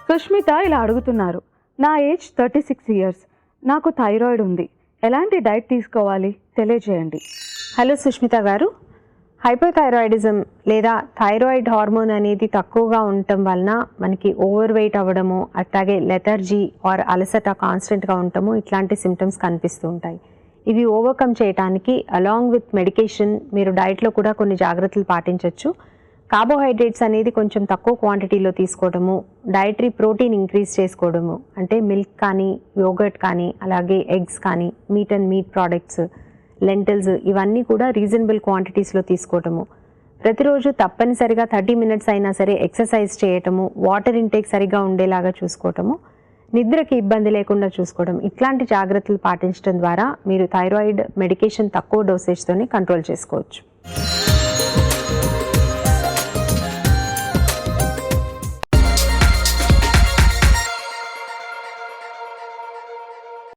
సుష్మిత ఇలా అడుగుతున్నారు, నా ఏజ్ 36 ఇయర్స్, నాకు థైరాయిడ్ ఉంది, ఎలాంటి డైట్ తీసుకోవాలి తెలియజేయండి. హలో సుష్మిత గారు, హైపోథైరాయిడిజం లేదా థైరాయిడ్ హార్మోన్ అనేది తక్కువగా ఉండటం వలన మనకి ఓవర్ వెయిట్ అవ్వడము, అట్లాగే లెథర్జీ ఆర్ అలసట కాన్స్టెంట్గా ఉండటము, ఇట్లాంటి సిమ్టమ్స్ కనిపిస్తూ ఉంటాయి. ఇవి ఓవర్కమ్ చేయడానికి అలాంగ్ విత్ మెడికేషన్ మీరు డైట్లో కూడా కొన్ని జాగ్రత్తలు పాటించవచ్చు. కార్బోహైడ్రేట్స్ అనేది కొంచెం తక్కువ క్వాంటిటీలో తీసుకోవడము, డైటరీ ప్రోటీన్ ఇంక్రీజ్ చేసుకోవడము, అంటే మిల్క్ కానీ, యోగర్ట్ కానీ, అలాగే ఎగ్స్ కానీ, meet and meet products, lintels, ఇవన్నీ కూడా రీజనబుల్ క్వాంటిటీస్లో తీసుకోవటము. ప్రతిరోజు తప్పనిసరిగా 30 మినిట్స్ అయినా సరే ఎక్సర్సైజ్ చేయటము, వాటర్ ఇంటేక్ సరిగా ఉండేలాగా చూసుకోవటము, నిద్రకి ఇబ్బంది లేకుండా చూసుకోవడం, ఇట్లాంటి జాగ్రత్తలు పాటించడం ద్వారా మీరు థైరాయిడ్ మెడికేషన్ తక్కువ డోసేజ్తోనే కంట్రోల్ చేసుకోవచ్చు.